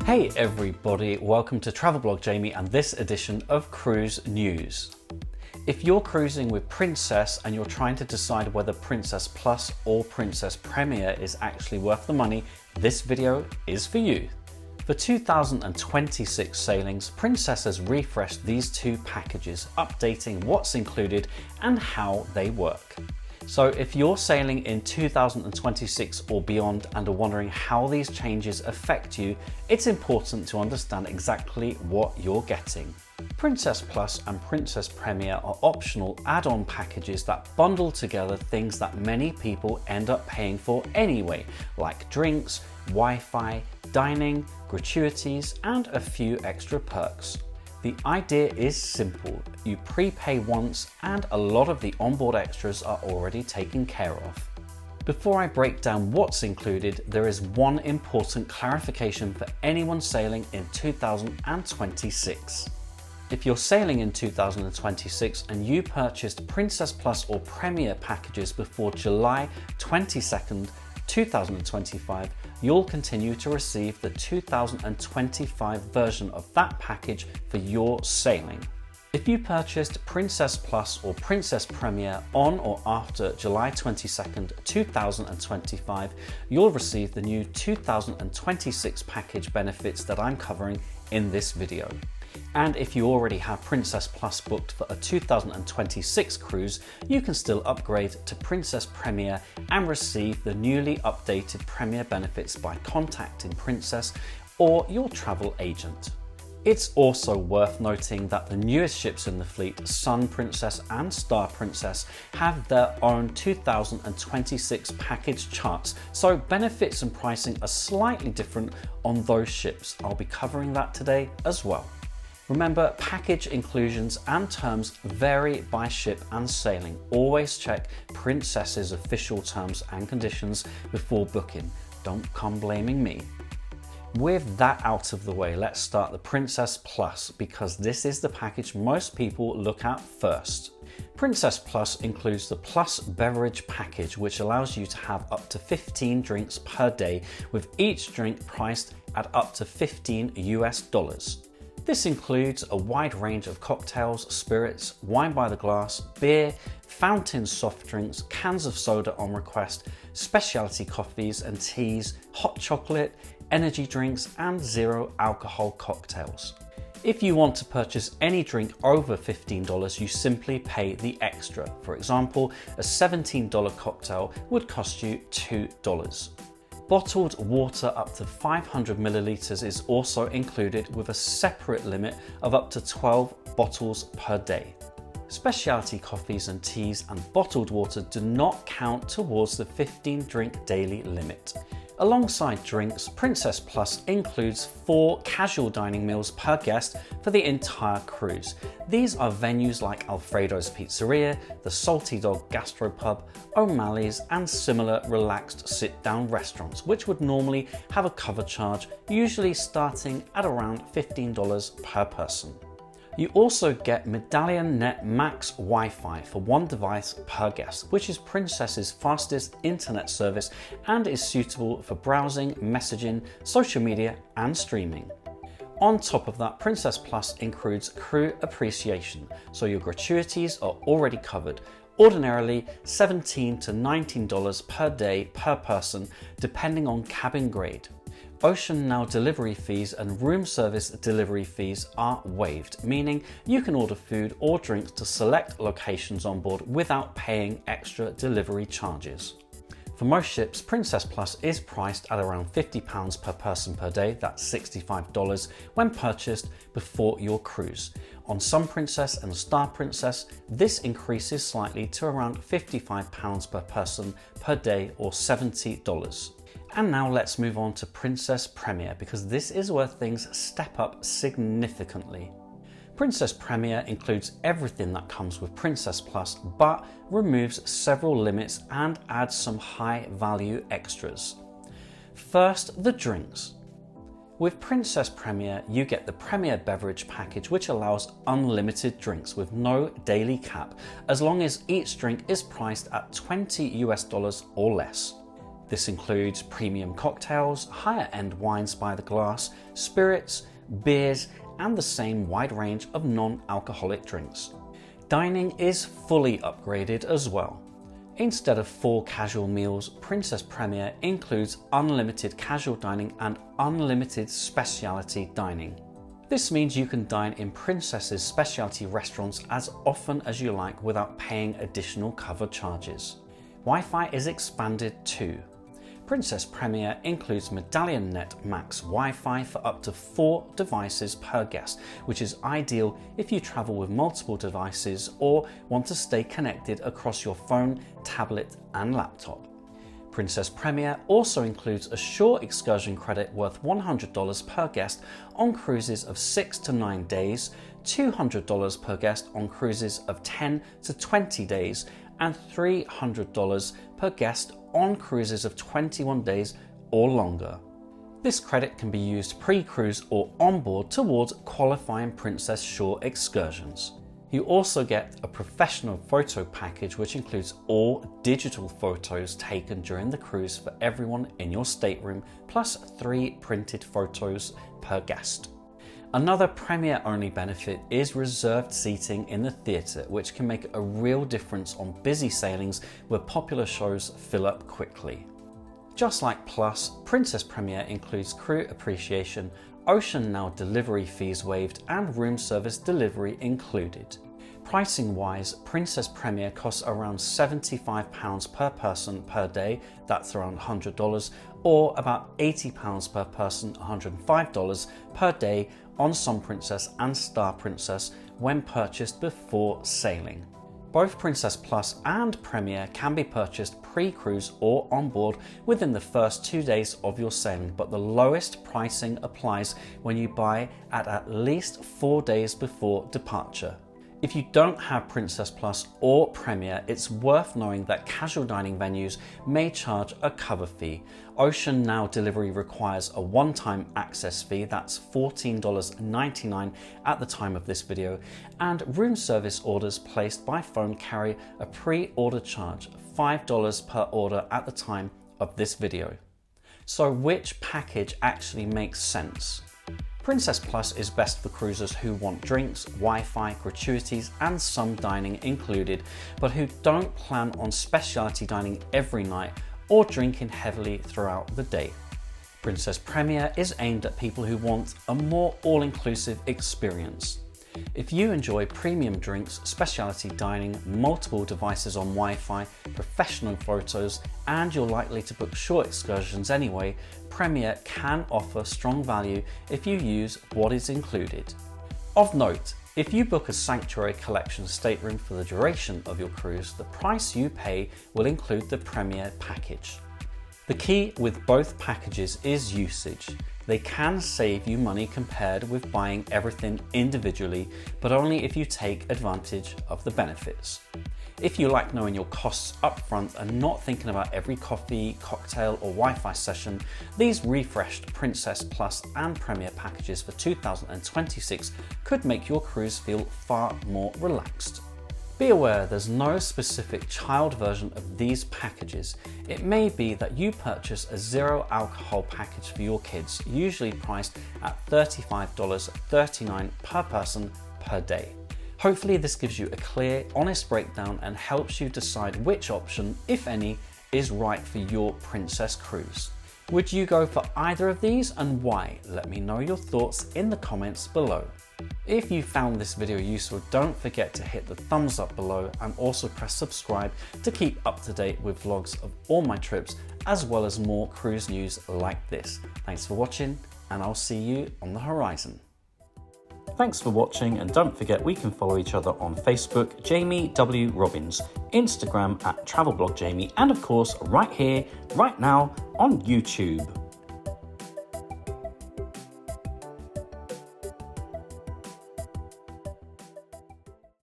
Hey everybody, welcome to Travel Blog Jamie and this edition of Cruise News. If you're cruising with Princess and you're trying to decide whether Princess Plus or Princess Premier is actually worth the money, this video is for you. For 2026 sailings, Princess has refreshed these two packages, updating what's included and how they work. So if you're sailing in 2026 or beyond and are wondering how these changes affect you, it's important to understand exactly what you're getting. Princess Plus and Princess Premier are optional add-on packages that bundle together things that many people end up paying for anyway, like drinks, Wi-Fi, dining, gratuities, and a few extra perks. The idea is simple. You prepay once and a lot of the onboard extras are already taken care of. Before I break down what's included, there is one important clarification for anyone sailing in 2026. If you're sailing in 2026 and you purchased Princess Plus or Premier packages before July 22nd, 2025, you'll continue to receive the 2025 version of that package for your sailing. If you purchased Princess Plus or Princess Premier on or after July 22nd, 2025, you'll receive the new 2026 package benefits that I'm covering in this video. And if you already have Princess Plus booked for a 2026 cruise, you can still upgrade to Princess Premier and receive the newly updated Premier benefits by contacting Princess or your travel agent. It's also worth noting that the newest ships in the fleet, Sun Princess and Star Princess, have their own 2026 package charts, so benefits and pricing are slightly different on those ships. I'll be covering that today as well. Remember, package inclusions and terms vary by ship and sailing. Always check Princess's official terms and conditions before booking. Don't come blaming me. With that out of the way, let's start the Princess Plus because this is the package most people look at first. Princess Plus includes the Plus Beverage package, which allows you to have up to 15 drinks per day, with each drink priced at up to $15 US. This includes a wide range of cocktails, spirits, wine by the glass, beer, fountain soft drinks, cans of soda on request, specialty coffees and teas, hot chocolate, energy drinks, and zero alcohol cocktails. If you want to purchase any drink over $15, you simply pay the extra. For example, a $17 cocktail would cost you $2. Bottled water up to 500 milliliters is also included with a separate limit of up to 12 bottles per day. Specialty coffees and teas and bottled water do not count towards the 15 drink daily limit. Alongside drinks, Princess Plus includes 4 casual dining meals per guest for the entire cruise. These are venues like Alfredo's Pizzeria, the Salty Dog Gastropub, O'Malley's, and similar relaxed sit-down restaurants, which would normally have a cover charge, usually starting at around $15 per person. You also get Medallion Net Max Wi-Fi for one device per guest, which is Princess's fastest internet service and is suitable for browsing, messaging, social media, and streaming. On top of that, Princess Plus includes crew appreciation, so your gratuities are already covered. Ordinarily $17 to $19 per day per person, depending on cabin grade. Ocean Now delivery fees and room service delivery fees are waived, meaning you can order food or drinks to select locations on board without paying extra delivery charges. For most ships, Princess Plus is priced at around £50 per person per day, that's $65 when purchased before your cruise. On Sun Princess and Star Princess, this increases slightly to around £55 per person per day or $70. And now let's move on to Princess Premier because this is where things step up significantly. Princess Premier includes everything that comes with Princess Plus but removes several limits and adds some high value extras. First, the drinks. With Princess Premier, you get the Premier Beverage package, which allows unlimited drinks with no daily cap, as long as each drink is priced at $20 US or less. This includes premium cocktails, higher-end wines by the glass, spirits, beers, and the same wide range of non-alcoholic drinks. Dining is fully upgraded as well. Instead of 4 casual meals, Princess Premier includes unlimited casual dining and unlimited specialty dining. This means you can dine in Princess's specialty restaurants as often as you like without paying additional cover charges. Wi-Fi is expanded too. Princess Premier includes Medallion Net Max Wi-Fi for up to 4 devices per guest, which is ideal if you travel with multiple devices or want to stay connected across your phone, tablet, and laptop. Princess Premier also includes a shore excursion credit worth $100 per guest on cruises of 6 to 9 days, $200 per guest on cruises of 10 to 20 days, and $300 per guest on cruises of 21 days or longer. This credit can be used pre-cruise or onboard towards qualifying Princess Shore excursions. You also get a professional photo package which includes all digital photos taken during the cruise for everyone in your stateroom, plus 3 printed photos per guest. Another Premier-only benefit is reserved seating in the theatre, which can make a real difference on busy sailings where popular shows fill up quickly. Just like Plus, Princess Premier includes crew appreciation, Ocean Now delivery fees waived, and room service delivery included. Pricing wise, Princess Premier costs around £75 per person per day, that's around $100, or about £80 per person, $105 per day on Sun Princess and Star Princess when purchased before sailing. Both Princess Plus and Premier can be purchased pre-cruise or on board within the first 2 days of your sailing, but the lowest pricing applies when you buy at least 4 days before departure. If you don't have Princess Plus or Premier, it's worth knowing that casual dining venues may charge a cover fee. Ocean Now delivery requires a one-time access fee, that's $14.99 at the time of this video, and room service orders placed by phone carry a pre-order charge, $5 per order at the time of this video. So which package actually makes sense? Princess Plus is best for cruisers who want drinks, Wi-Fi, gratuities, and some dining included, but who don't plan on specialty dining every night or drinking heavily throughout the day. Princess Premier is aimed at people who want a more all-inclusive experience. If you enjoy premium drinks, specialty dining, multiple devices on Wi-Fi, professional photos, and you're likely to book short excursions anyway, Premier can offer strong value if you use what is included. Of note, if you book a Sanctuary Collection stateroom for the duration of your cruise, the price you pay will include the Premier package. The key with both packages is usage. They can save you money compared with buying everything individually, but only if you take advantage of the benefits. If you like knowing your costs upfront and not thinking about every coffee, cocktail, or Wi-Fi session, these refreshed Princess Plus and Premier packages for 2026 could make your cruise feel far more relaxed. Be aware there's no specific child version of these packages. It may be that you purchase a zero alcohol package for your kids, usually priced at $35.39 per person per day. Hopefully this gives you a clear, honest breakdown and helps you decide which option, if any, is right for your Princess cruise. Would you go for either of these and why? Let me know your thoughts in the comments below. If you found this video useful, don't forget to hit the thumbs up below and also press subscribe to keep up to date with vlogs of all my trips as well as more cruise news like this. Thanks for watching and I'll see you on the horizon. Thanks for watching and don't forget we can follow each other on Facebook, Jamie W. Robbins, Instagram at TravelBlogJamie, and of course right here, right now on YouTube.